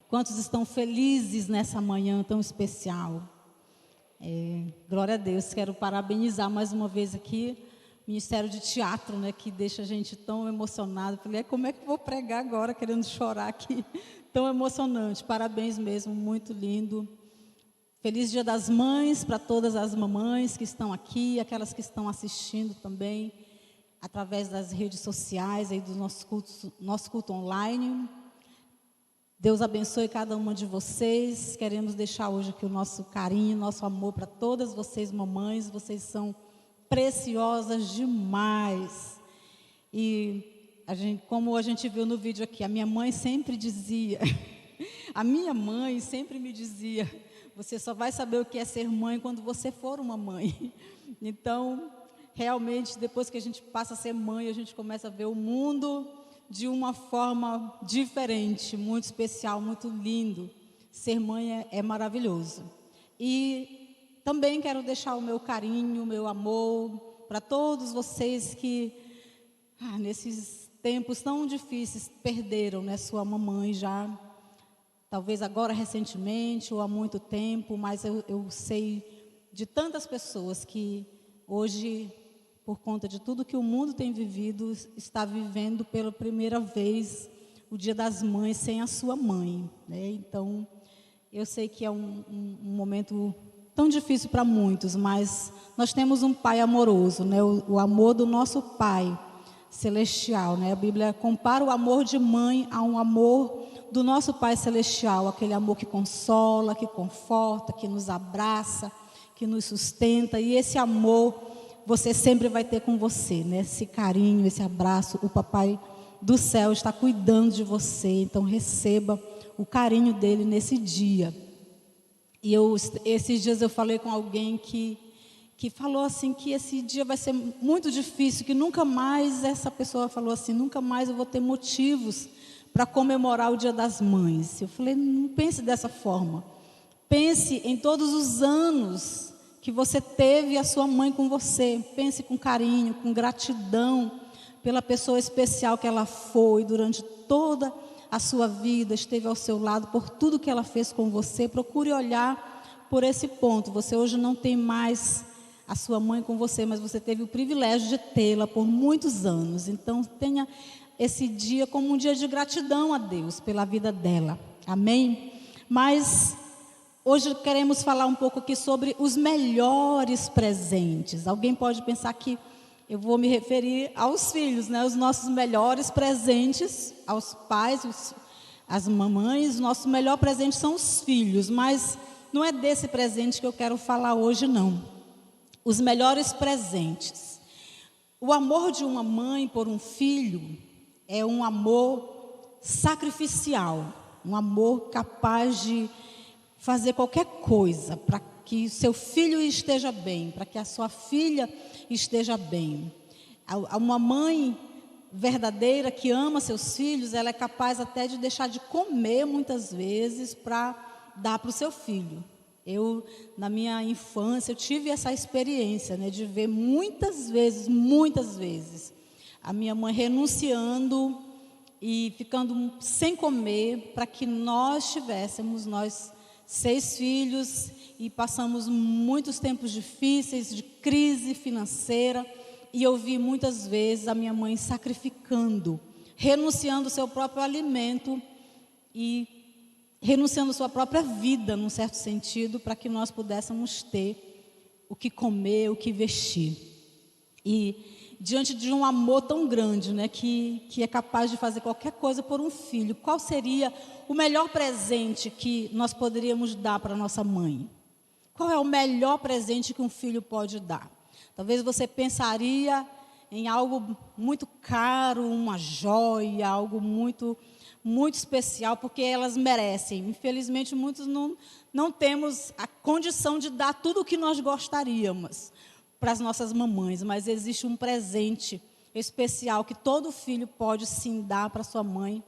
Quantos estão felizes nessa manhã tão especial? Glória a Deus, quero parabenizar mais uma vez aqui o Ministério de Teatro, né, que deixa a gente tão emocionado. Falei, como é que eu vou pregar agora, querendo chorar aqui? Tão emocionante, parabéns mesmo, muito lindo. Feliz Dia das Mães para todas as mamães que estão aqui, aquelas que estão assistindo também, através das redes sociais, aí do nosso culto online. Deus abençoe cada uma de vocês. Queremos deixar hoje aqui o nosso carinho, nosso amor para todas vocês, mamães. Vocês são preciosas demais. E como a gente viu no vídeo aqui, a minha mãe sempre dizia, a minha mãe sempre me dizia, você só vai saber o que é ser mãe quando você for uma mãe. Então, realmente, depois que a gente passa a ser mãe, a gente começa a ver o mundo de uma forma diferente, muito especial, muito lindo. Ser mãe é maravilhoso. E também quero deixar o meu carinho, o meu amor para todos vocês que, nesses tempos tão difíceis, perderam, né, sua mamãe já, talvez agora recentemente ou há muito tempo, mas eu sei de tantas pessoas que hoje, por conta de tudo que o mundo tem vivido, está vivendo pela primeira vez o Dia das Mães sem a sua mãe, né? Então, eu sei que é um momento tão difícil para muitos, mas nós temos um Pai amoroso, né? O amor do nosso Pai celestial, né? A Bíblia compara o amor de mãe a um amor do nosso Pai celestial, aquele amor que consola, que conforta, que nos abraça, que nos sustenta, e esse amor você sempre vai ter com você, né? Esse carinho, esse abraço, o Papai do céu está cuidando de você, então receba o carinho dele nesse dia. E esses dias eu falei com alguém que falou assim, que esse dia vai ser muito difícil, que nunca mais, essa pessoa falou assim, nunca mais eu vou ter motivos para comemorar o Dia das Mães. Eu falei, não pense dessa forma. Pense em todos os anos que você teve a sua mãe com você. Pense com carinho, com gratidão pela pessoa especial que ela foi durante toda a sua vida, esteve ao seu lado, por tudo que ela fez com você. Procure olhar por esse ponto. Você hoje não tem mais a sua mãe com você, mas você teve o privilégio de tê-la por muitos anos. Então, tenha esse dia como um dia de gratidão a Deus pela vida dela. Amém? Mas hoje queremos falar um pouco aqui sobre os melhores presentes. Alguém pode pensar que eu vou me referir aos filhos, né? Os nossos melhores presentes, aos pais, às mamães. O nosso melhor presente são os filhos, mas não é desse presente que eu quero falar hoje, não. Os melhores presentes. O amor de uma mãe por um filho é um amor sacrificial, um amor capaz de fazer qualquer coisa para que seu filho esteja bem, para que a sua filha esteja bem. Uma mãe verdadeira que ama seus filhos, ela é capaz até de deixar de comer muitas vezes para dar para o seu filho. Na minha infância, eu tive essa experiência, né, de ver muitas vezes, a minha mãe renunciando e ficando sem comer para que nós 6 filhos, e passamos muitos tempos difíceis, de crise financeira, e eu vi muitas vezes a minha mãe sacrificando, renunciando ao seu próprio alimento e renunciando à sua própria vida, num certo sentido, para que nós pudéssemos ter o que comer, o que vestir. E diante de um amor tão grande, né, que é capaz de fazer qualquer coisa por um filho, qual seria o melhor presente que nós poderíamos dar para nossa mãe? Qual é o melhor presente que um filho pode dar? Talvez você pensaria em algo muito caro, uma joia, algo muito, muito especial, porque elas merecem. Infelizmente, muitos não temos a condição de dar tudo o que nós gostaríamos para as nossas mamães, mas existe um presente especial que todo filho pode sim dar para sua mãe,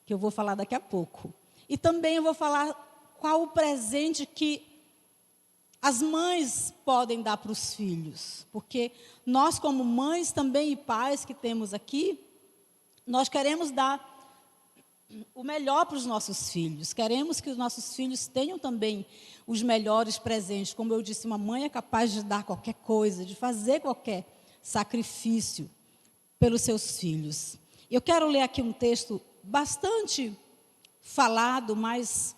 que eu vou falar daqui a pouco. E também eu vou falar qual o presente que as mães podem dar para os filhos, porque nós, como mães também e pais que temos aqui, nós queremos dar o melhor para os nossos filhos. Queremos que os nossos filhos tenham também os melhores presentes. Como eu disse, uma mãe é capaz de dar qualquer coisa, de fazer qualquer sacrifício pelos seus filhos. Eu quero ler aqui um texto bastante falado, mas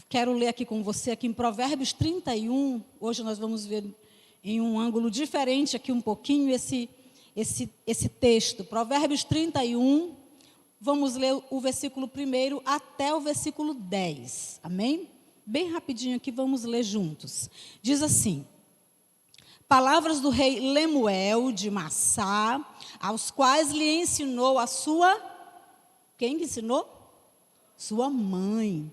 quero ler aqui com você, aqui em Provérbios 31. Hoje nós vamos ver em um ângulo diferente aqui um pouquinho esse texto. Provérbios 31, vamos ler o versículo 1 até o versículo 10. Amém? Bem rapidinho aqui, vamos ler juntos. Diz assim: palavras do rei Lemuel de Massá, aos quais lhe ensinou a sua... Quem lhe ensinou? Sua mãe.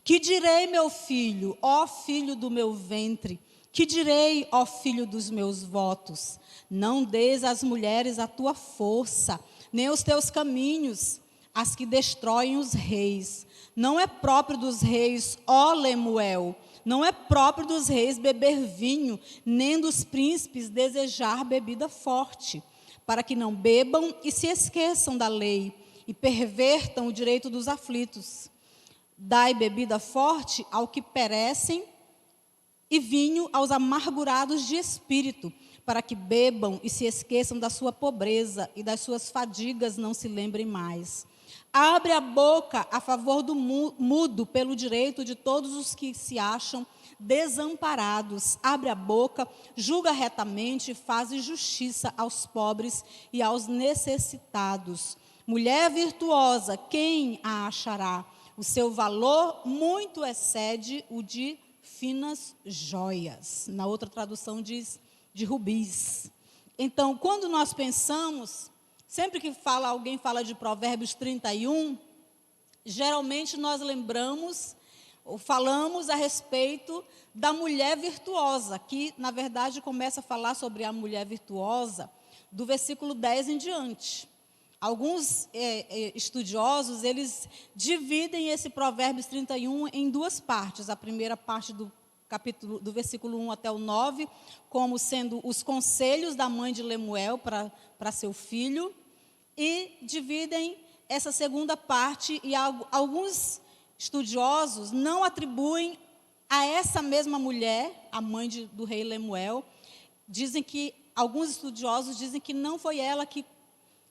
Que direi, meu filho, ó filho do meu ventre? Que direi, ó filho dos meus votos? Não des às mulheres a tua força, nem os teus caminhos, as que destroem os reis. Não é próprio dos reis, ó Lemuel, não é próprio dos reis beber vinho, nem dos príncipes desejar bebida forte, para que não bebam e se esqueçam da lei, e pervertam o direito dos aflitos. Dai bebida forte ao que perecem, e vinho aos amargurados de espírito, para que bebam e se esqueçam da sua pobreza, e das suas fadigas não se lembrem mais. Abre a boca a favor do mudo, pelo direito de todos os que se acham desamparados. Abre a boca, julga retamente, faz justiça aos pobres e aos necessitados. Mulher virtuosa, quem a achará? O seu valor muito excede o de finas joias. Na outra tradução diz de rubis. Então, quando nós pensamos, sempre que alguém fala de Provérbios 31, geralmente nós lembramos ou falamos a respeito da mulher virtuosa, que na verdade começa a falar sobre a mulher virtuosa do versículo 10 em diante. Alguns estudiosos, eles dividem esse Provérbios 31 em duas partes. A primeira parte do capítulo, do versículo 1 até o 9, como sendo os conselhos da mãe de Lemuel para seu filho, e dividem essa segunda parte, e alguns estudiosos não atribuem a essa mesma mulher, a mãe do rei Lemuel. Alguns estudiosos dizem que não foi ela que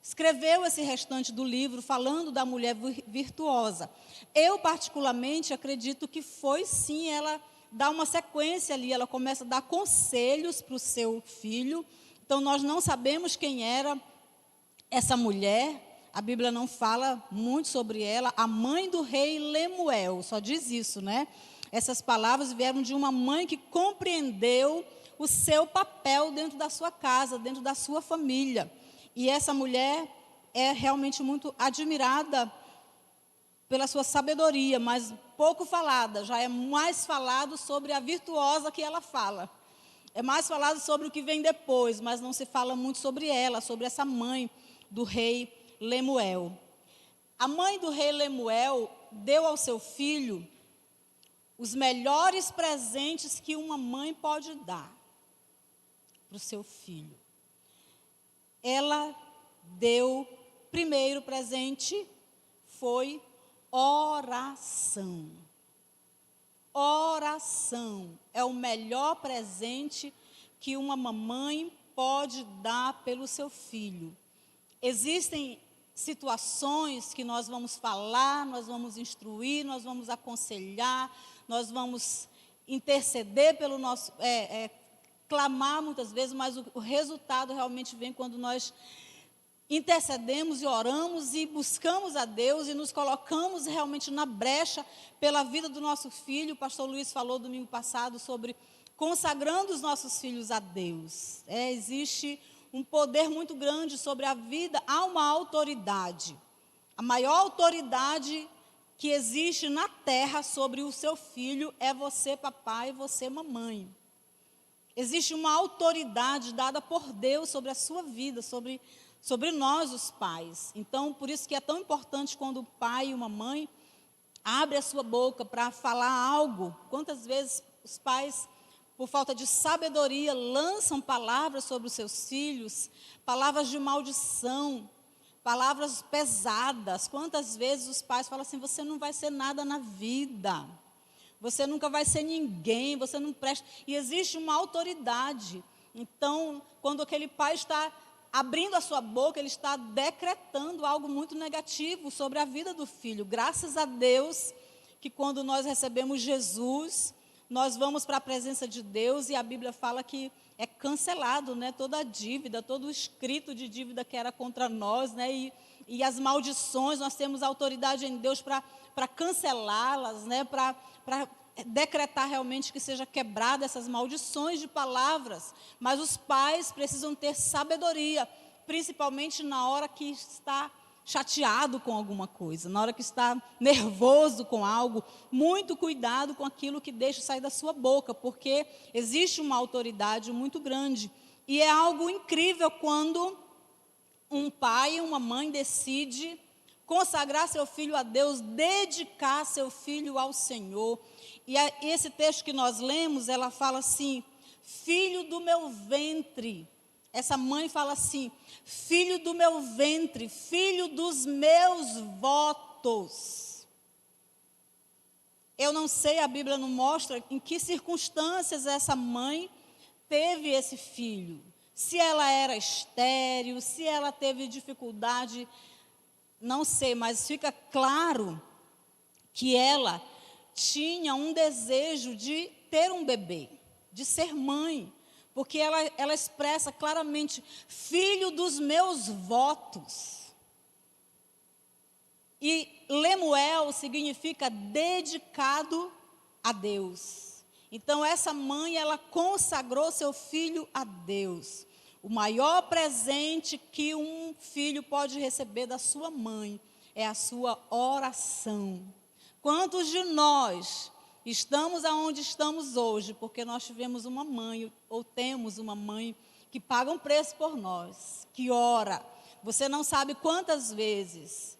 escreveu esse restante do livro falando da mulher virtuosa. Eu, particularmente, acredito que foi sim, ela dá uma sequência ali, ela começa a dar conselhos para o seu filho. Então, nós não sabemos quem era essa mulher, a Bíblia não fala muito sobre ela, a mãe do rei Lemuel, só diz isso, né? Essas palavras vieram de uma mãe que compreendeu o seu papel dentro da sua casa, dentro da sua família. E essa mulher é realmente muito admirada pela sua sabedoria, mas pouco falada. Já é mais falado sobre a virtuosa que ela fala. É mais falado sobre o que vem depois, mas não se fala muito sobre ela, sobre essa mãe do rei Lemuel. A mãe do rei Lemuel deu ao seu filho os melhores presentes que uma mãe pode dar para o seu filho. Ela deu, primeiro presente foi oração. Oração é o melhor presente que uma mamãe pode dar pelo seu filho. Existem situações que nós vamos falar, nós vamos instruir, nós vamos aconselhar, nós vamos interceder pelo nosso... clamar muitas vezes, mas o resultado realmente vem quando nós intercedemos e oramos e buscamos a Deus e nos colocamos realmente na brecha pela vida do nosso filho. O pastor Luiz falou domingo passado sobre consagrando os nossos filhos a Deus. Existe um poder muito grande sobre a vida, há uma autoridade. A maior autoridade que existe na terra sobre o seu filho é você, papai, e você, mamãe. Existe uma autoridade dada por Deus sobre a sua vida, sobre nós, os pais. Então, por isso que é tão importante quando o pai e uma mãe abrem a sua boca para falar algo. Quantas vezes os pais, por falta de sabedoria, lançam palavras sobre os seus filhos, palavras de maldição, palavras pesadas. Quantas vezes os pais falam assim: você não vai ser nada na vida, você nunca vai ser ninguém, você não presta. E existe uma autoridade. Então, quando aquele pai está abrindo a sua boca, ele está decretando algo muito negativo sobre a vida do filho. Graças a Deus que quando nós recebemos Jesus, nós vamos para a presença de Deus e a Bíblia fala que é cancelado, né, toda a dívida, todo o escrito de dívida que era contra nós, né, e as maldições, nós temos autoridade em Deus para cancelá-las, né, para decretar realmente que seja quebrada essas maldições de palavras. Mas os pais precisam ter sabedoria, principalmente na hora que está chateado com alguma coisa, na hora que está nervoso com algo. Muito cuidado com aquilo que deixa sair da sua boca, porque existe uma autoridade muito grande. E é algo incrível quando um pai e uma mãe decide consagrar seu filho a Deus, dedicar seu filho ao Senhor. E esse texto que nós lemos, ela fala assim: filho do meu ventre. Essa mãe fala assim: filho do meu ventre, filho dos meus votos. Eu não sei, a Bíblia não mostra em que circunstâncias essa mãe teve esse filho. Se ela era estéril, se ela teve dificuldade, não sei, mas fica claro que ela tinha um desejo de ter um bebê, de ser mãe, porque ela expressa claramente: filho dos meus votos. E Lemuel significa dedicado a Deus. Então essa mãe, ela consagrou seu filho a Deus. O maior presente que um filho pode receber da sua mãe é a sua oração. Quantos de nós estamos aonde estamos hoje porque nós tivemos uma mãe, ou temos uma mãe, que paga um preço por nós, que ora? Você não sabe quantas vezes,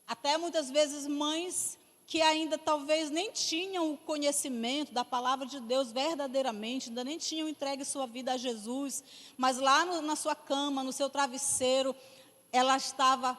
até muitas vezes mães que ainda talvez nem tinham o conhecimento da palavra de Deus verdadeiramente, ainda nem tinham entregue sua vida a Jesus, mas lá na sua cama, no seu travesseiro, ela estava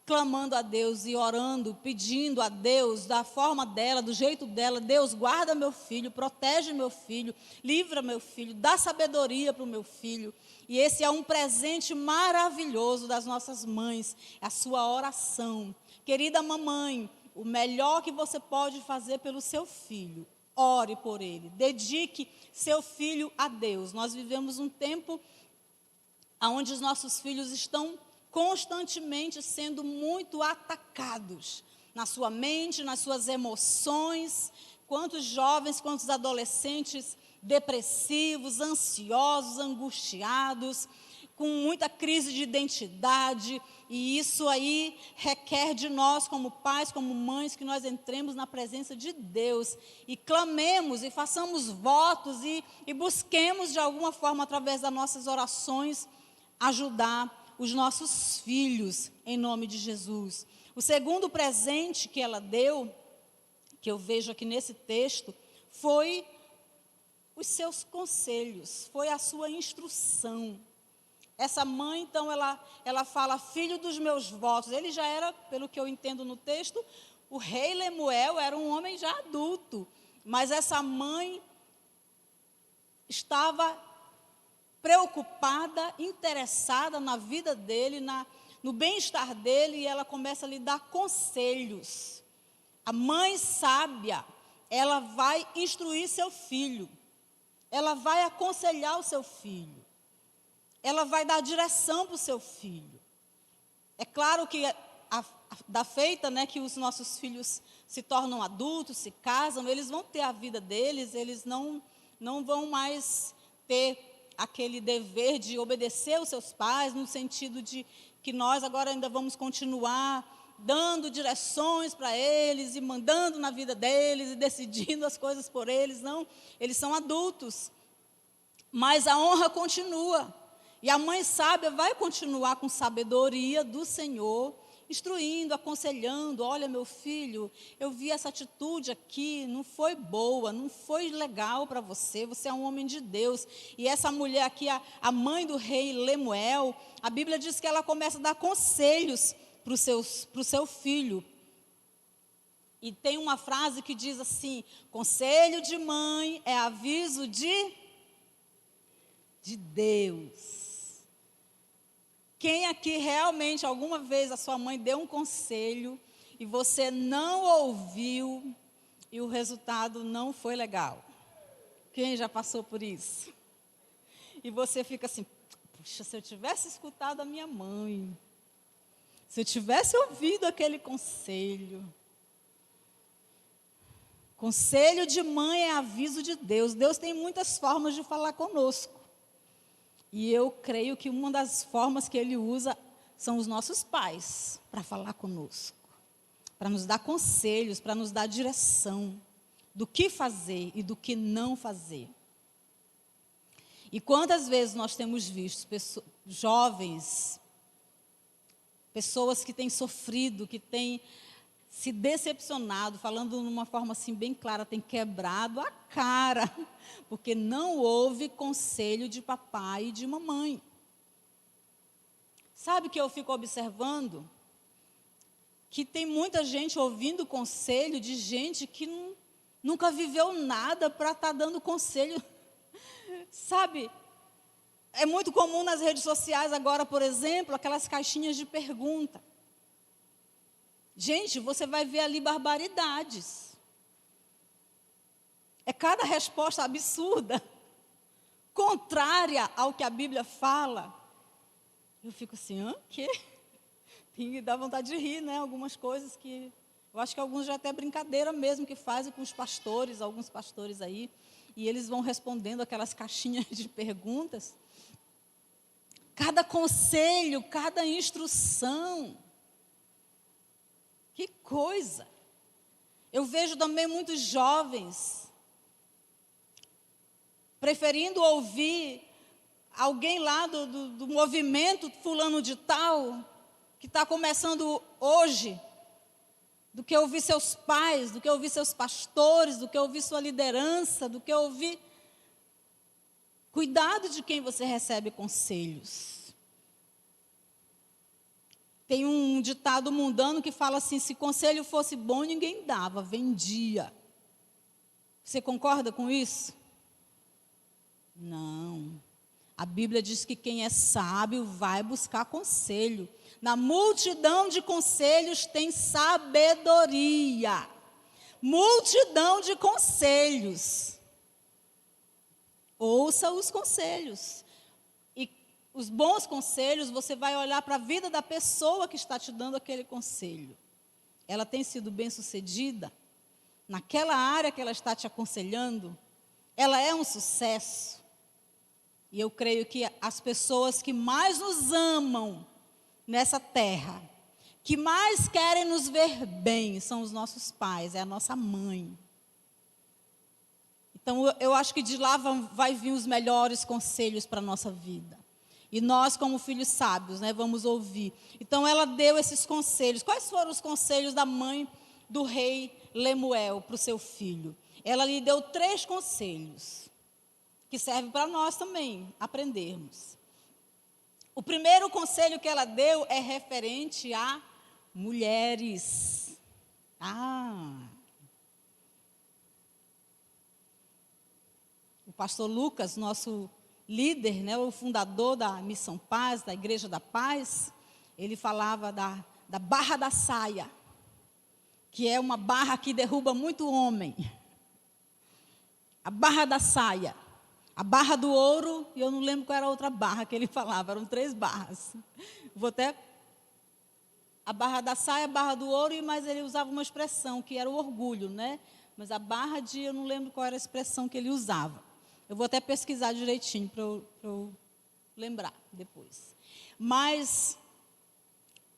clamando a Deus e orando, pedindo a Deus, da forma dela, do jeito dela: Deus, guarda meu filho, protege meu filho, livra meu filho, dá sabedoria para o meu filho. E esse é um presente maravilhoso das nossas mães, a sua oração. Querida mamãe, o melhor que você pode fazer pelo seu filho, ore por ele, dedique seu filho a Deus. Nós vivemos um tempo onde os nossos filhos estão constantemente sendo muito atacados, na sua mente, nas suas emoções. Quantos jovens, quantos adolescentes depressivos, ansiosos, angustiados, com muita crise de identidade. E isso aí requer de nós, como pais, como mães, que nós entremos na presença de Deus e clamemos e façamos votos e busquemos de alguma forma, através das nossas orações, ajudar os nossos filhos, em nome de Jesus. O segundo presente que ela deu, que eu vejo aqui nesse texto, foi os seus conselhos, foi a sua instrução. Essa mãe, então, ela fala: filho dos meus votos. Ele já era, pelo que eu entendo no texto, o rei Lemuel era um homem já adulto, mas essa mãe estava preocupada, interessada na vida dele, no bem-estar dele, e ela começa a lhe dar conselhos. A mãe sábia, ela vai instruir seu filho, ela vai aconselhar o seu filho, ela vai dar direção para o seu filho. É claro que da feita, né, que os nossos filhos se tornam adultos, se casam, eles vão ter a vida deles, eles não vão mais ter aquele dever de obedecer aos seus pais, no sentido de que nós agora ainda vamos continuar dando direções para eles e mandando na vida deles e decidindo as coisas por eles. Não, eles são adultos, mas a honra continua. E a mãe sábia vai continuar com sabedoria do Senhor instruindo, aconselhando: olha, meu filho, eu vi essa atitude aqui, não foi boa, não foi legal para você, você é um homem de Deus. E essa mulher aqui, a mãe do rei Lemuel, a Bíblia diz que ela começa a dar conselhos para o seu filho. E tem uma frase que diz assim: conselho de mãe é aviso de Deus. Quem aqui realmente alguma vez a sua mãe deu um conselho e você não ouviu e o resultado não foi legal? Quem já passou por isso? E você fica assim: puxa, se eu tivesse escutado a minha mãe, se eu tivesse ouvido aquele conselho. Conselho de mãe é aviso de Deus. Deus tem muitas formas de falar conosco. E eu creio que uma das formas que Ele usa são os nossos pais para falar conosco, para nos dar conselhos, para nos dar direção do que fazer e do que não fazer. E quantas vezes nós temos visto jovens, pessoas que têm sofrido, que têm se decepcionado, falando de uma forma assim bem clara, tem quebrado a cara, porque não houve conselho de papai e de mamãe. Sabe o que eu fico observando? Que tem muita gente ouvindo conselho de gente que nunca viveu nada para estar dando conselho. Sabe, é muito comum nas redes sociais agora, por exemplo, aquelas caixinhas de pergunta. Gente, você vai ver ali barbaridades. É cada resposta absurda, contrária ao que a Bíblia fala. Eu fico assim: hã? Quê? E dá vontade de rir, né? Algumas coisas que... eu acho que alguns já até brincadeira mesmo que fazem com os pastores, alguns pastores aí. E eles vão respondendo aquelas caixinhas de perguntas. Cada conselho, cada instrução... que coisa! Eu vejo também muitos jovens preferindo ouvir alguém lá do movimento fulano de tal, que está começando hoje, do que ouvir seus pais, do que ouvir seus pastores, do que ouvir sua liderança, do que ouvir... Cuidado de quem você recebe conselhos. Tem um ditado mundano que fala assim: se conselho fosse bom, ninguém dava, vendia. Você concorda com isso? Não. A Bíblia diz que quem é sábio vai buscar conselho. Na multidão de conselhos tem sabedoria. Multidão de conselhos. Ouça os conselhos. Os bons conselhos, você vai olhar para a vida da pessoa que está te dando aquele conselho. Ela tem sido bem-sucedida? Naquela área que ela está te aconselhando? Ela é um sucesso? E eu creio que as pessoas que mais nos amam nessa terra, que mais querem nos ver bem, são os nossos pais, é a nossa mãe. Então, eu acho que de lá vai vir os melhores conselhos para a nossa vida. E nós, como filhos sábios, né, vamos ouvir. Então, ela deu esses conselhos. Quais foram os conselhos da mãe do rei Lemuel para o seu filho? Ela lhe deu 3 conselhos, que servem para nós também aprendermos. O primeiro conselho que ela deu é referente a mulheres. O pastor Lucas, nosso líder, né, o fundador da Missão Paz, da Igreja da Paz, ele falava da barra da saia, que é uma barra que derruba muito homem. A barra da saia, a barra do ouro, e eu não lembro qual era a outra barra que ele falava, eram 3 barras. A barra da saia, a barra do ouro, mas ele usava uma expressão, que era o orgulho, né? Mas a barra de, eu não lembro qual era a expressão que ele usava. Eu vou até pesquisar direitinho para eu lembrar depois. Mas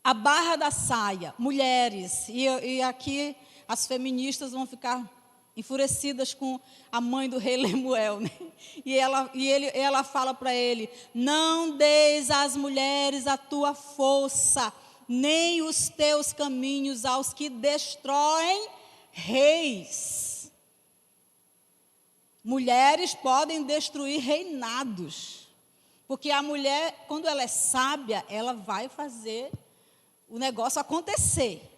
a barra da saia, mulheres, e aqui as feministas vão ficar enfurecidas com a mãe do rei Lemuel, né? E ela fala para ele: não deis às mulheres a tua força, nem os teus caminhos aos que destroem reis. Mulheres podem destruir reinados, porque a mulher, quando ela é sábia, ela vai fazer o negócio acontecer.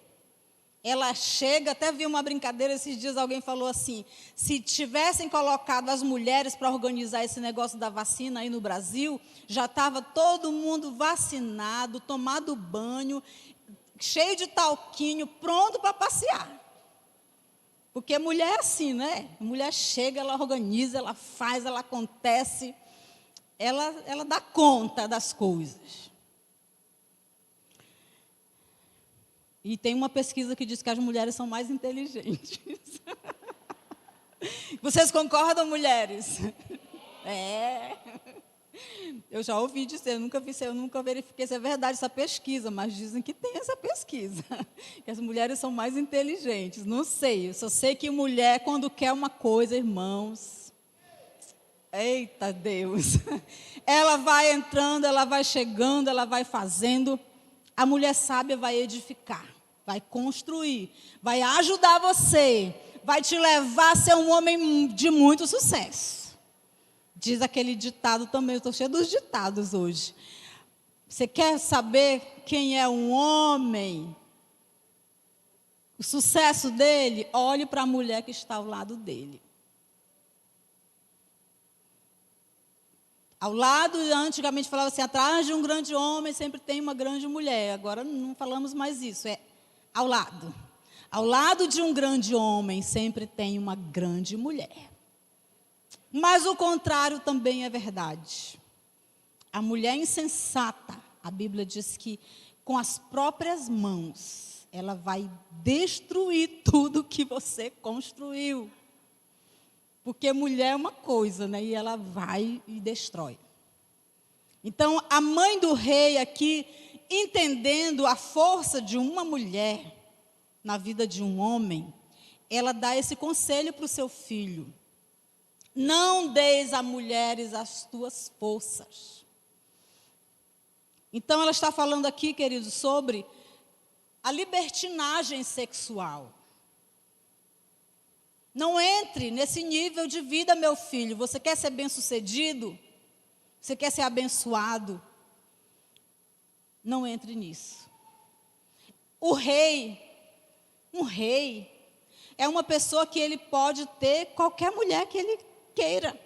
Ela chega, até vi uma brincadeira esses dias, alguém falou assim, se tivessem colocado as mulheres para organizar esse negócio da vacina aí no Brasil, já estava todo mundo vacinado, tomado banho, cheio de talquinho, pronto para passear. Porque mulher é assim, né? A mulher chega, ela organiza, ela faz, ela acontece, ela dá conta das coisas. E tem uma pesquisa que diz que as mulheres são mais inteligentes. Vocês concordam, mulheres? É. Eu já ouvi dizer, eu nunca verifiquei se é verdade essa pesquisa, mas dizem que tem essa pesquisa, que as mulheres são mais inteligentes. Não sei, eu só sei que mulher, quando quer uma coisa, irmãos, eita Deus, ela vai entrando, ela vai chegando, ela vai fazendo. A mulher sábia vai edificar, vai construir, vai ajudar você, vai te levar a ser um homem de muito sucesso. Diz aquele ditado também, eu estou cheia dos ditados hoje. Você quer saber quem é um homem? O sucesso dele? Olhe para a mulher que está ao lado dele. Ao lado, antigamente falava assim, atrás de um grande homem sempre tem uma grande mulher. Agora não falamos mais isso, é ao lado. Ao lado de um grande homem sempre tem uma grande mulher. Mas o contrário também é verdade. A mulher insensata, a Bíblia diz que com as próprias mãos, ela vai destruir tudo que você construiu. Porque mulher é uma coisa, né? E ela vai e destrói. Então, a mãe do rei aqui, entendendo a força de uma mulher na vida de um homem, ela dá esse conselho para o seu filho. Não deis a mulheres as tuas forças. Então, ela está falando aqui, queridos, sobre a libertinagem sexual. Não entre nesse nível de vida, meu filho. Você quer ser bem-sucedido? Você quer ser abençoado? Não entre nisso. Um rei é uma pessoa que ele pode ter qualquer mulher que ele queira.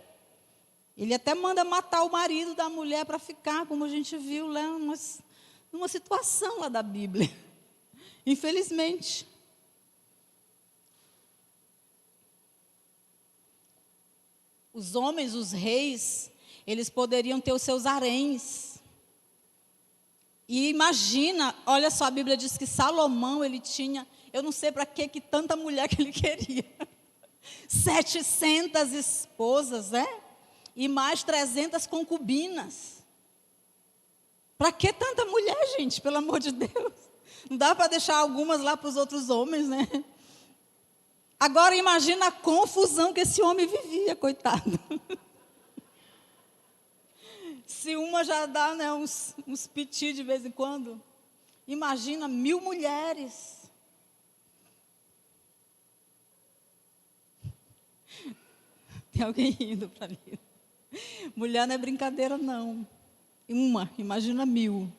Ele até manda matar o marido da mulher para ficar, como a gente viu lá numa situação lá da Bíblia. Infelizmente. Os homens, os reis, eles poderiam ter os seus haréns. E imagina, olha só, a Bíblia diz que Salomão, ele tinha, eu não sei para que tanta mulher que ele queria. 700 esposas, né? E mais 300 concubinas. Para que tanta mulher, gente? Pelo amor de Deus. Não dá para deixar algumas lá para os outros homens, né? Agora imagina a confusão que esse homem vivia, coitado. Se uma já dá, né, uns piti de vez em quando, imagina 1000 mulheres. Tem alguém rindo para mim. Mulher não é brincadeira, não. Imagina 1000.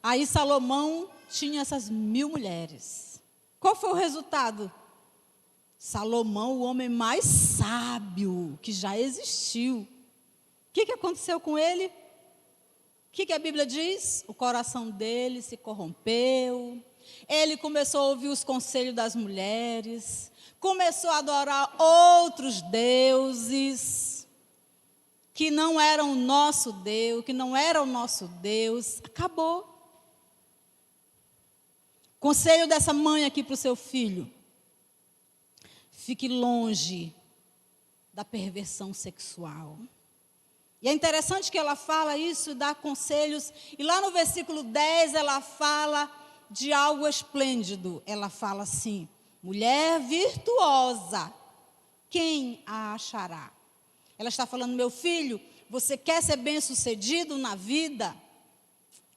Aí Salomão tinha essas 1000 mulheres. Qual foi o resultado? Salomão, o homem mais sábio que já existiu. O que aconteceu com ele? O que a Bíblia diz? O coração dele se corrompeu. Ele começou a ouvir os conselhos das mulheres. Começou a adorar outros deuses que não eram o nosso Deus, que não era o nosso Deus. Acabou. Conselho dessa mãe aqui para o seu filho. Fique longe da perversão sexual. E é interessante que ela fala isso, dá conselhos. E lá no versículo 10 ela fala de algo esplêndido. Ela fala assim: mulher virtuosa, quem a achará? Ela está falando, meu filho, você quer ser bem-sucedido na vida?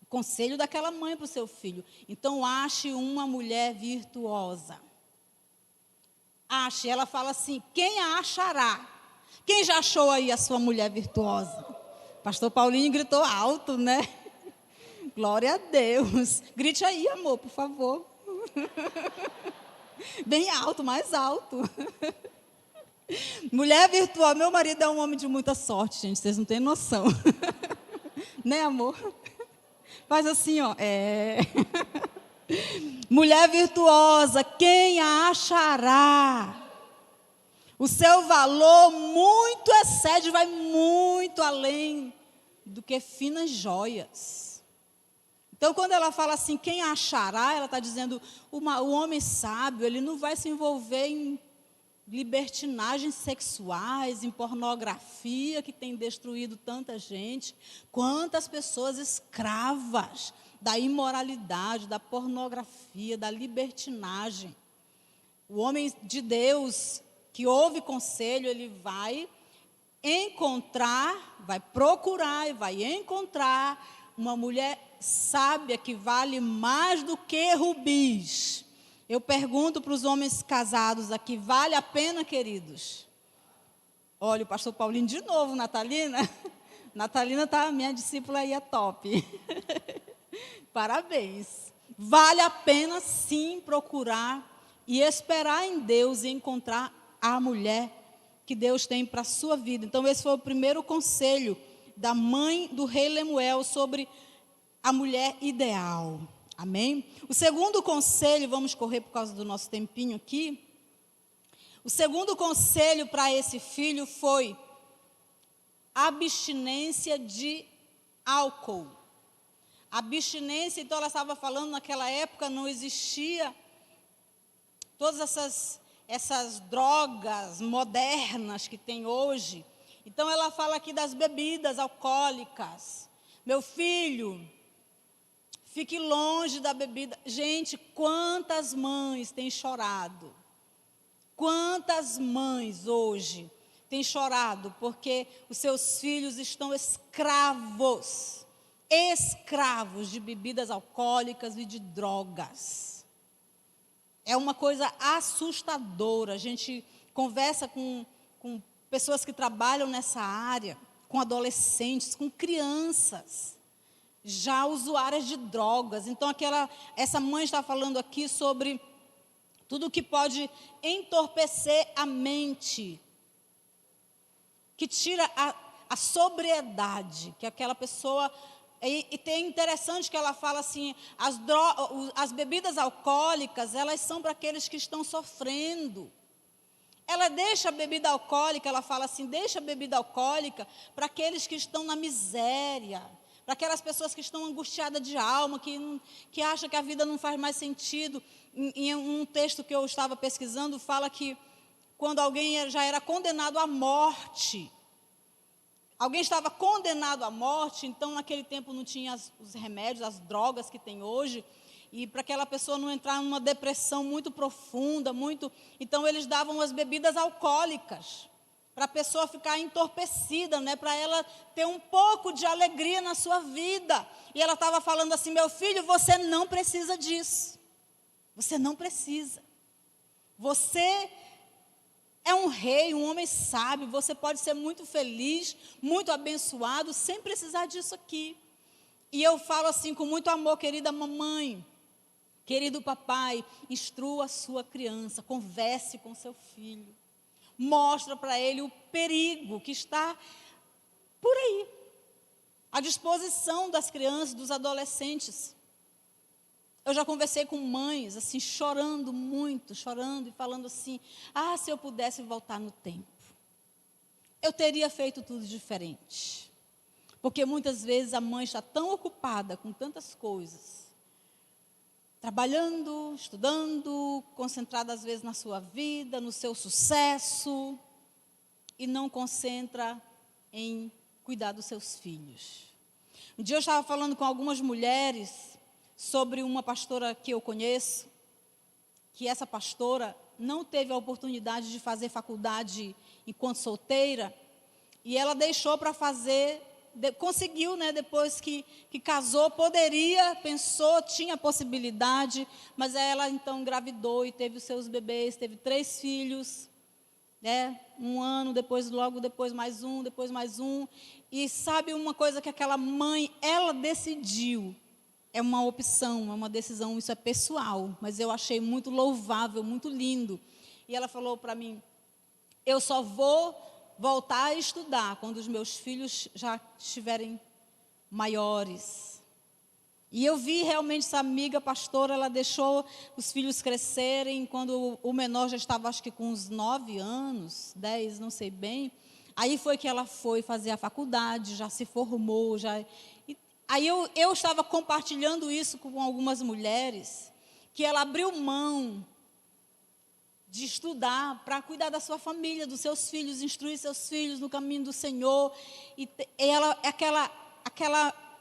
O Conselho daquela mãe para o seu filho. Então, ache uma mulher virtuosa. Ache. Ela fala assim, quem a achará? Quem já achou aí a sua mulher virtuosa? Pastor Paulinho gritou alto, né? Glória a Deus. Grite aí, amor, por favor. Bem alto, mais alto. Mulher virtuosa. Meu marido é um homem de muita sorte, gente. Vocês não têm noção. Né, amor? Faz assim, ó. Mulher virtuosa, quem a achará? O seu valor muito excede, vai muito além do que finas joias. Então, quando ela fala assim, quem a achará, ela está dizendo, o homem sábio, ele não vai se envolver em libertinagens sexuais, em pornografia, que tem destruído tanta gente. Quantas pessoas escravas da imoralidade, da pornografia, da libertinagem. O homem de Deus, que ouve conselho, ele vai encontrar, vai procurar e vai encontrar uma mulher sábia que vale mais do que rubis. Eu pergunto para os homens casados aqui, vale a pena, queridos? Olha, o pastor Paulinho de novo, Natalina. Natalina, tá, minha discípula aí é top. Parabéns. Vale a pena sim procurar e esperar em Deus e encontrar a mulher que Deus tem para a sua vida. Então, esse foi o primeiro conselho da mãe do rei Lemuel sobre a mulher ideal. Amém? O segundo conselho, vamos correr por causa do nosso tempinho aqui. O segundo conselho para esse filho foi abstinência de álcool. Abstinência, então ela estava falando, naquela época não existia todas essas drogas modernas que tem hoje. Então ela fala aqui das bebidas alcoólicas. Meu filho, fique longe da bebida. Gente, quantas mães têm chorado? Quantas mães hoje têm chorado porque os seus filhos estão escravos de bebidas alcoólicas e de drogas. É uma coisa assustadora. A gente conversa com pessoas que trabalham nessa área, com adolescentes, com crianças, já usuárias de drogas. Então, essa mãe está falando aqui sobre tudo que pode entorpecer a mente, que tira a sobriedade, que aquela pessoa... E tem interessante que ela fala assim, as bebidas alcoólicas, elas são para aqueles que estão sofrendo. Ela deixa a bebida alcoólica, ela fala assim, deixa a bebida alcoólica para aqueles que estão na miséria, para aquelas pessoas que estão angustiadas de alma, que acham que a vida não faz mais sentido. Em um texto que eu estava pesquisando, fala que quando alguém já era condenado à morte, alguém estava condenado à morte, então naquele tempo não tinha os remédios, as drogas que tem hoje, e para aquela pessoa não entrar numa depressão muito profunda, então eles davam as bebidas alcoólicas, para a pessoa ficar entorpecida, né, para ela ter um pouco de alegria na sua vida. E ela estava falando assim, meu filho, você não precisa disso. Você não precisa. Você é um rei, um homem sábio, você pode ser muito feliz, muito abençoado, sem precisar disso aqui. E eu falo assim com muito amor, querida mamãe, querido papai, instrua a sua criança, converse com seu filho, mostra para ele o perigo que está por aí, à disposição das crianças, dos adolescentes. Eu já conversei com mães, assim, chorando muito, chorando e falando assim, se eu pudesse voltar no tempo, eu teria feito tudo diferente. Porque muitas vezes a mãe está tão ocupada com tantas coisas, trabalhando, estudando, concentrada às vezes na sua vida, no seu sucesso, e não concentra em cuidar dos seus filhos. Um dia eu estava falando com algumas mulheres sobre uma pastora que eu conheço, que essa pastora não teve a oportunidade de fazer faculdade enquanto solteira, e ela deixou para fazer conseguiu, né, depois que casou, pensou, tinha possibilidade, mas ela então engravidou e teve os seus bebês, teve 3 filhos, né, um ano, logo depois mais um, e sabe uma coisa que aquela mãe, ela decidiu, é uma opção, é uma decisão, isso é pessoal, mas eu achei muito louvável, muito lindo, e ela falou para mim, eu só vou voltar a estudar quando os meus filhos já estiverem maiores. E eu vi realmente essa amiga pastora, ela deixou os filhos crescerem, quando o menor já estava acho que com uns 9 anos, 10, não sei bem. Aí foi que ela foi fazer a faculdade, já se formou, aí eu estava compartilhando isso com algumas mulheres, que ela abriu mão de estudar para cuidar da sua família, dos seus filhos, instruir seus filhos no caminho do Senhor. E ela,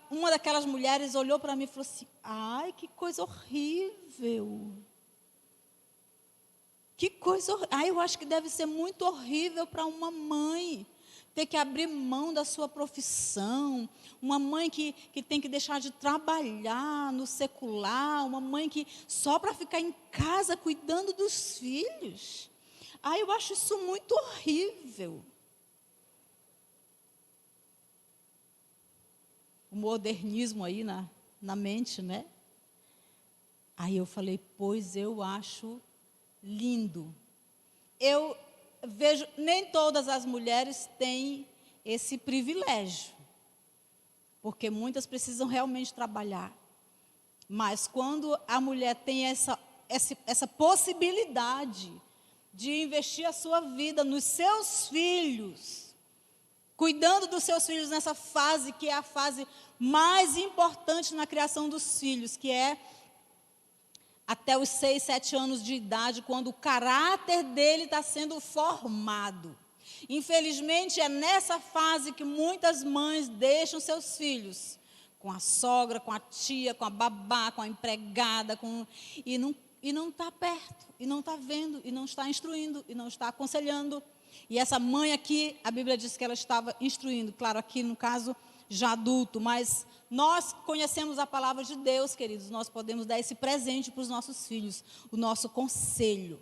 uma daquelas mulheres olhou para mim e falou assim, ai, que coisa horrível. Eu acho que deve ser muito horrível para uma mãe ter que abrir mão da sua profissão, uma mãe que tem que deixar de trabalhar no secular, uma mãe que só para ficar em casa cuidando dos filhos. Eu acho isso muito horrível. O modernismo aí na mente, né? Aí eu falei, pois eu acho lindo. Eu vejo, nem todas as mulheres têm esse privilégio, porque muitas precisam realmente trabalhar. Mas quando a mulher tem essa possibilidade de investir a sua vida nos seus filhos, cuidando dos seus filhos nessa fase, que é a fase mais importante na criação dos filhos, que é até os 6, 7 anos de idade, quando o caráter dele está sendo formado. Infelizmente, é nessa fase que muitas mães deixam seus filhos com a sogra, com a tia, com a babá, com a empregada, e não está perto, e não está vendo, e não está instruindo, e não está aconselhando. E essa mãe aqui, a Bíblia diz que ela estava instruindo, claro, aqui no caso, já adulto, mas nós conhecemos a palavra de Deus, queridos, nós podemos dar esse presente para os nossos filhos, o nosso conselho.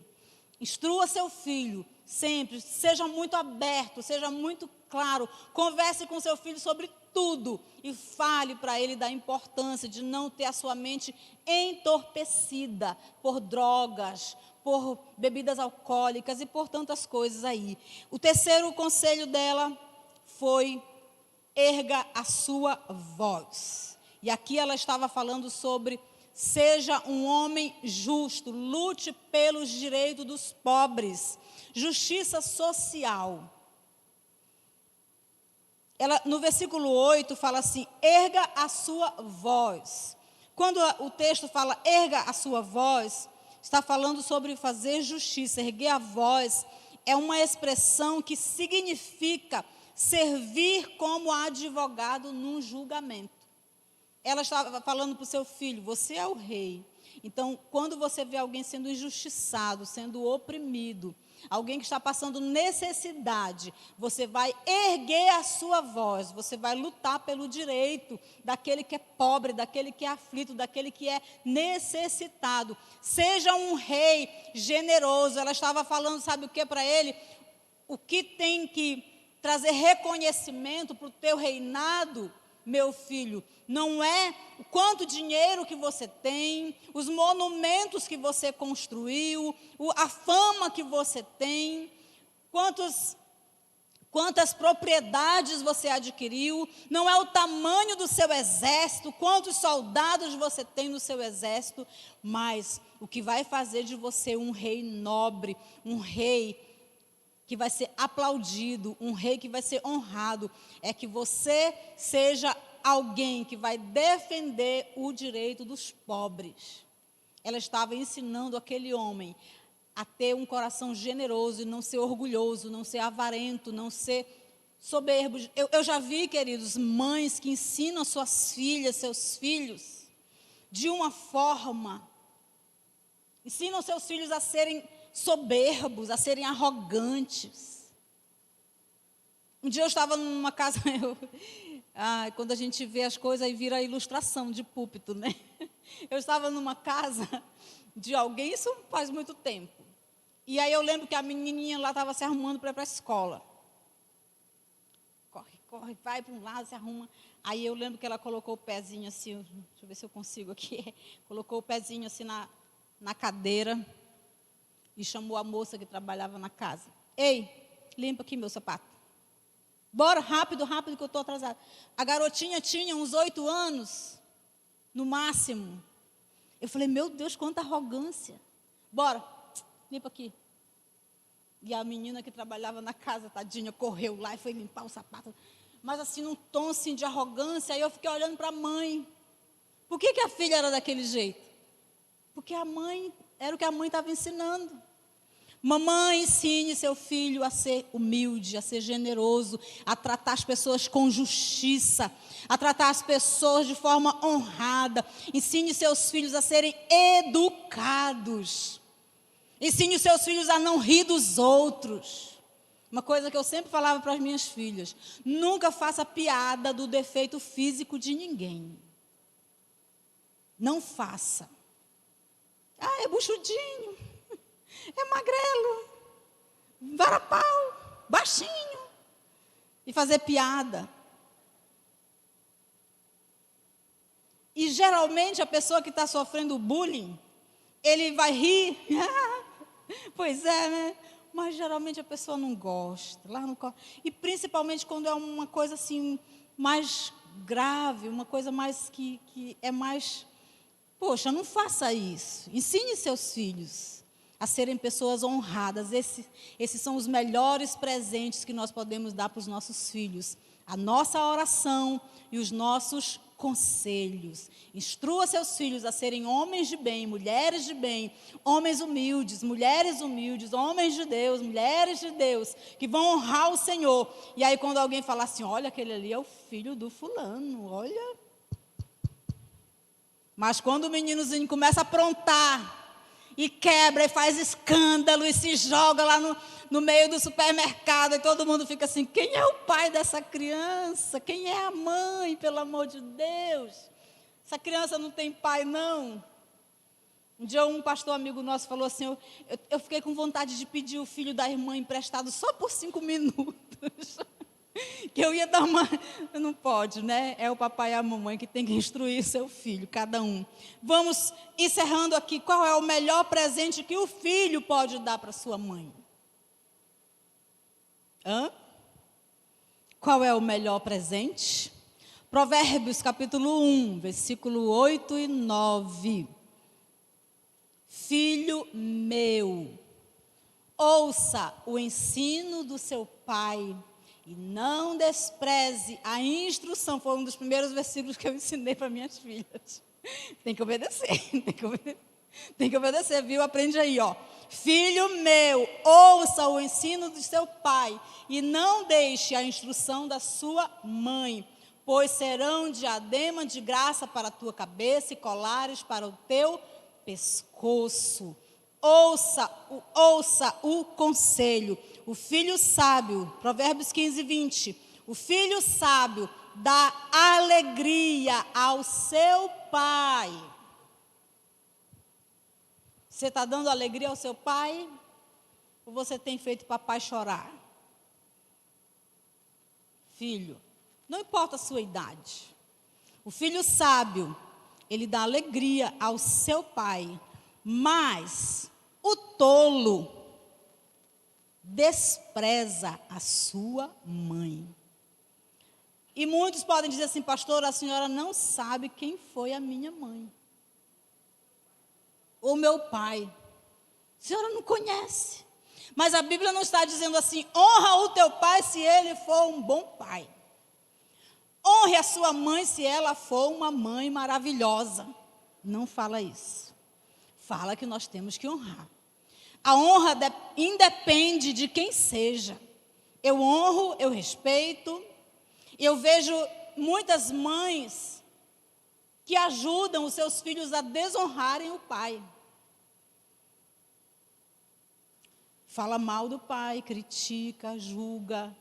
Instrua seu filho, sempre, seja muito aberto, seja muito claro, converse com seu filho sobre tudo e fale para ele da importância de não ter a sua mente entorpecida por drogas, por bebidas alcoólicas e por tantas coisas aí. O terceiro conselho dela foi: erga a sua voz. E aqui ela estava falando sobre: seja um homem justo, lute pelos direitos dos pobres, justiça social. Ela, no versículo 8, fala assim: erga a sua voz. Quando o texto fala erga a sua voz, está falando sobre fazer justiça. Erguer a voz é uma expressão que significa servir como advogado num julgamento. Ela estava falando para o seu filho: você é o rei. Então, quando você vê alguém sendo injustiçado, sendo oprimido, alguém que está passando necessidade, você vai erguer a sua voz, você vai lutar pelo direito daquele que é pobre, daquele que é aflito, daquele que é necessitado. Seja um rei generoso. Ela estava falando, sabe o que para ele? O que tem que trazer reconhecimento para o teu reinado, meu filho, não é o quanto dinheiro que você tem, os monumentos que você construiu, a fama que você tem, quantas propriedades você adquiriu, não é o tamanho do seu exército, quantos soldados você tem no seu exército, mas o que vai fazer de você um rei nobre, um rei que vai ser aplaudido, um rei que vai ser honrado, é que você seja alguém que vai defender o direito dos pobres. Ela estava ensinando aquele homem a ter um coração generoso e não ser orgulhoso, não ser avarento, não ser soberbo. Eu já vi, queridos, mães que ensinam suas filhas, seus filhos, de uma forma, ensinam seus filhos a serem soberbos, a serem arrogantes. Um dia eu estava numa casa, Quando a gente vê as coisas, aí vira ilustração de púlpito, né? Eu estava numa casa de alguém, isso faz muito tempo. E aí eu lembro que a menininha lá estava se arrumando para ir para a escola. Corre, vai para um lado, se arruma. Aí eu lembro que ela colocou o pezinho assim, deixa eu ver se eu consigo aqui. Colocou o pezinho assim na cadeira e chamou a moça que trabalhava na casa. Ei, limpa aqui meu sapato. Bora, rápido, que eu estou atrasada. A garotinha tinha uns 8 anos, no máximo. Eu falei, meu Deus, quanta arrogância. Bora, limpa aqui. E a menina que trabalhava na casa, tadinha, correu lá e foi limpar o sapato. Mas assim, num tom assim, de arrogância. Aí eu fiquei olhando para a mãe. Por que a filha era daquele jeito? Porque a mãe, era o que a mãe estava ensinando. Mamãe, ensine seu filho a ser humilde, a ser generoso, a tratar as pessoas com justiça, a tratar as pessoas de forma honrada. Ensine seus filhos a serem educados. Ensine os seus filhos a não rir dos outros. Uma coisa que eu sempre falava para as minhas filhas: nunca faça piada do defeito físico de ninguém. Não faça. É buchudinho, é magrelo, varapau, baixinho. E fazer piada. E geralmente a pessoa que está sofrendo bullying, ele vai rir. Pois é, né? Mas geralmente a pessoa não gosta. E principalmente quando é uma coisa assim, mais grave, uma coisa mais que é mais... Poxa, não faça isso. Ensine seus filhos a serem pessoas honradas. Esses são os melhores presentes que nós podemos dar para os nossos filhos. A nossa oração e os nossos conselhos. Instrua seus filhos a serem homens de bem, mulheres de bem, homens humildes, mulheres humildes, homens de Deus, mulheres de Deus, que vão honrar o Senhor. E aí quando alguém falar assim, olha, aquele ali é o filho do fulano, olha... Mas quando o meninozinho começa a aprontar, e quebra, e faz escândalo, e se joga lá no meio do supermercado, e todo mundo fica assim, quem é o pai dessa criança? Quem é a mãe, pelo amor de Deus? Essa criança não tem pai, não. Um dia um pastor amigo nosso falou assim, eu fiquei com vontade de pedir o filho da irmã emprestado só por 5 minutos. Que eu ia dar uma... Não pode, né? É o papai e a mamãe que tem que instruir seu filho, cada um. Vamos encerrando aqui. Qual é o melhor presente que o filho pode dar para sua mãe? Qual é o melhor presente? Provérbios capítulo 1, versículo 8 e 9. Filho meu, ouça o ensino do seu pai, e não despreze a instrução. Foi um dos primeiros versículos que eu ensinei para minhas filhas. Tem que obedecer, tem que obedecer, viu? Aprende aí, ó. Filho meu, ouça o ensino do seu pai, e não deixe a instrução da sua mãe, pois serão diadema de graça para a tua cabeça e colares para o teu pescoço. Ouça o conselho. O filho sábio, Provérbios 15, 20. O filho sábio dá alegria ao seu pai. Você está dando alegria ao seu pai? Ou você tem feito papai chorar? Filho, não importa a sua idade. O filho sábio, ele dá alegria ao seu pai. Mas o tolo despreza a sua mãe. E muitos podem dizer assim, pastor, a senhora não sabe quem foi a minha mãe. Ou meu pai. A senhora não conhece. Mas a Bíblia não está dizendo assim, honra o teu pai se ele for um bom pai. Honre a sua mãe se ela for uma mãe maravilhosa. Não fala isso. Fala que nós temos que honrar. A honra independe de quem seja. Eu honro, eu respeito. Eu vejo muitas mães que ajudam os seus filhos a desonrarem o pai. Fala mal do pai, critica, julga.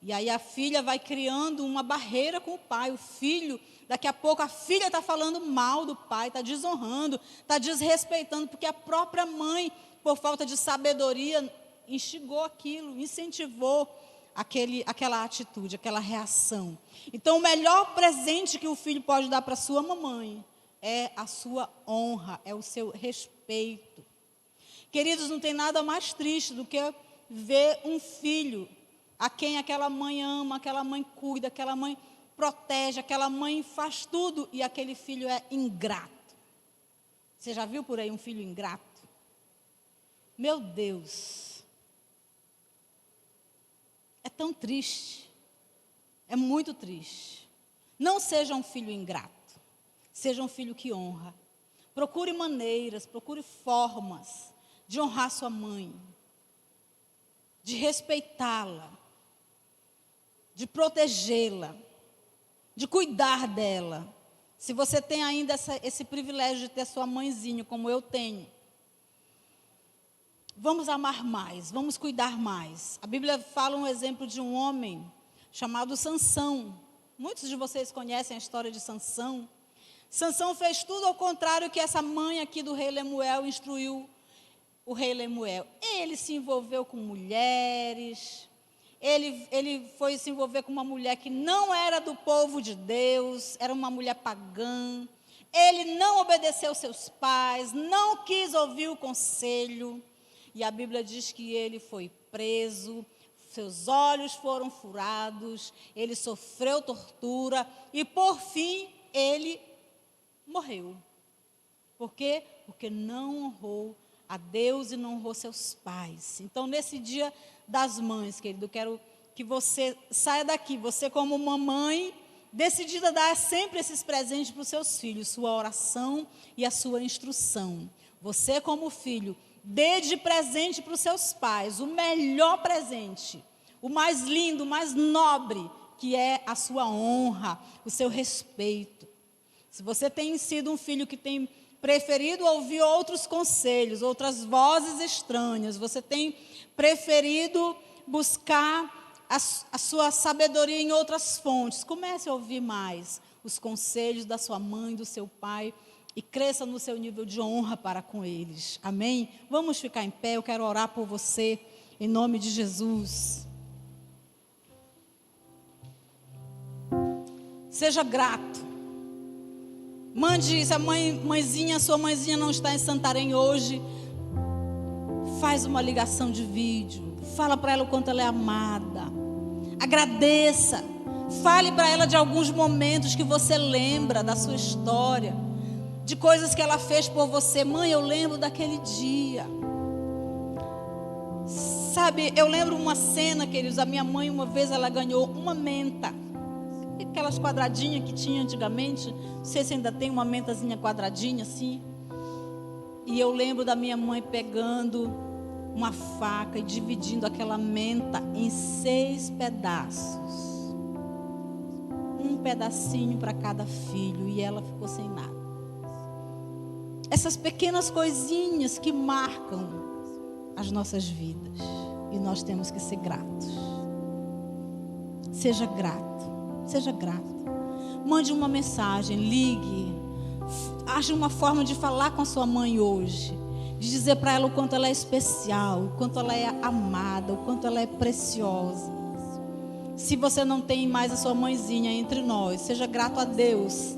E aí a filha vai criando uma barreira com o pai. O filho, daqui a pouco a filha está falando mal do pai, está desonrando, está desrespeitando, porque a própria mãe, por falta de sabedoria, instigou aquilo, incentivou aquela atitude, aquela reação. Então, o melhor presente que o filho pode dar para a sua mamãe é a sua honra, é o seu respeito. Queridos, não tem nada mais triste do que ver um filho a quem aquela mãe ama, aquela mãe cuida, aquela mãe protege, aquela mãe faz tudo e aquele filho é ingrato. Você já viu por aí um filho ingrato? Meu Deus, é tão triste, é muito triste. Não seja um filho ingrato, seja um filho que honra. Procure maneiras, procure formas de honrar sua mãe, de respeitá-la, de protegê-la, de cuidar dela. Se você tem ainda esse privilégio de ter sua mãezinha, como eu tenho, vamos amar mais, vamos cuidar mais. A Bíblia fala um exemplo de um homem chamado Sansão. Muitos de vocês conhecem a história de Sansão. Sansão fez tudo ao contrário que essa mãe aqui do rei Lemuel instruiu o rei Lemuel. Ele se envolveu com mulheres, ele foi se envolver com uma mulher que não era do povo de Deus, era uma mulher pagã. Ele não obedeceu seus pais, não quis ouvir o conselho. E a Bíblia diz que ele foi preso, seus olhos foram furados, ele sofreu tortura e, por fim, ele morreu. Por quê? Porque não honrou a Deus e não honrou seus pais. Então, nesse dia das mães, querido, eu quero que você saia daqui, você como mamãe, decidida a dar sempre esses presentes para os seus filhos, sua oração e a sua instrução. Você como filho, dê de presente para os seus pais o melhor presente, o mais lindo, o mais nobre, que é a sua honra, o seu respeito. Se você tem sido um filho que tem preferido ouvir outros conselhos, outras vozes estranhas, você tem preferido buscar a sua sabedoria em outras fontes, comece a ouvir mais os conselhos da sua mãe, do seu pai, e cresça no seu nível de honra para com eles. Amém? Vamos ficar em pé, eu quero orar por você, em nome de Jesus. Seja grato. Mande, se a sua mãezinha não está em Santarém hoje, faz uma ligação de vídeo, fala para ela o quanto ela é amada, agradeça, fale para ela de alguns momentos que você lembra da sua história, de coisas que ela fez por você. Mãe, eu lembro daquele dia. Sabe, eu lembro uma cena, queridos, a minha mãe uma vez ela ganhou uma menta, aquelas quadradinhas que tinha antigamente, não sei se ainda tem uma mentazinha quadradinha assim. E eu lembro da minha mãe pegando uma faca e dividindo aquela menta em 6 pedaços. Um pedacinho para cada filho, e ela ficou sem nada. Essas pequenas coisinhas que marcam as nossas vidas, e nós temos que ser gratos. Seja grato, seja grato. Mande uma mensagem, ligue, ache uma forma de falar com a sua mãe hoje, de dizer para ela o quanto ela é especial, o quanto ela é amada, o quanto ela é preciosa. Se você não tem mais a sua mãezinha entre nós, seja grato a Deus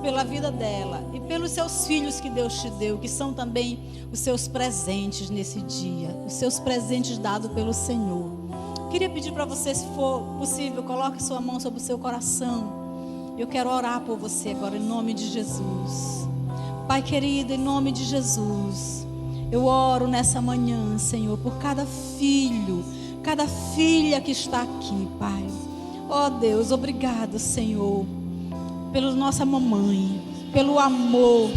pela vida dela e pelos seus filhos que Deus te deu, que são também os seus presentes nesse dia, os seus presentes dados pelo Senhor. Queria pedir para você, se for possível, coloque sua mão sobre o seu coração. Eu quero orar por você agora em nome de Jesus. Pai querido, em nome de Jesus, eu oro nessa manhã, Senhor, por cada filho, cada filha que está aqui, Pai. Ó Deus, obrigado, Senhor, pela nossa mamãe, pelo amor,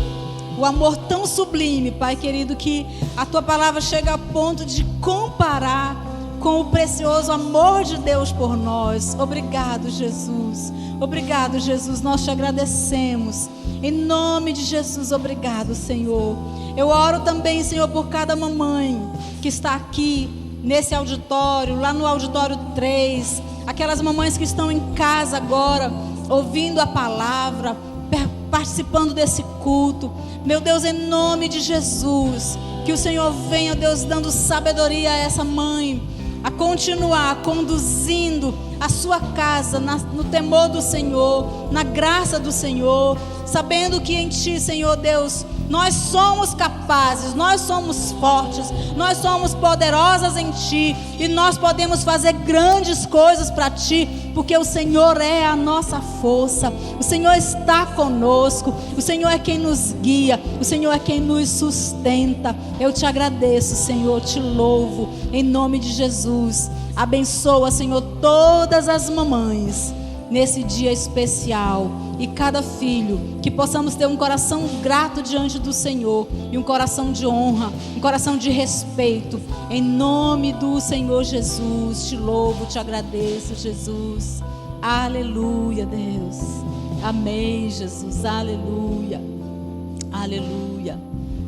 o amor tão sublime, Pai querido, que a Tua palavra chega a ponto de comparar com o precioso amor de Deus por nós. Obrigado, Jesus. Obrigado, Jesus. Nós te agradecemos. Em nome de Jesus, obrigado, Senhor. Eu oro também, Senhor, por cada mamãe que está aqui nesse auditório, lá no auditório 3, aquelas mamães que estão em casa agora, ouvindo a palavra, participando desse culto. Meu Deus, em nome de Jesus, que o Senhor venha, Deus, dando sabedoria a essa mãe, a continuar conduzindo a sua casa no temor do Senhor, na graça do Senhor, sabendo que em Ti, Senhor Deus, nós somos capazes, nós somos fortes, nós somos poderosas em Ti, e nós podemos fazer grandes coisas para Ti, porque o Senhor é a nossa força, o Senhor está conosco, o Senhor é quem nos guia, o Senhor é quem nos sustenta. Eu Te agradeço, Senhor, Te louvo, em nome de Jesus. Abençoa, Senhor, todas as mamães nesse dia especial, e cada filho, que possamos ter um coração grato diante do Senhor, e um coração de honra, um coração de respeito, em nome do Senhor Jesus. Te louvo, Te agradeço, Jesus. Aleluia, Deus. Amém, Jesus. Aleluia. Aleluia.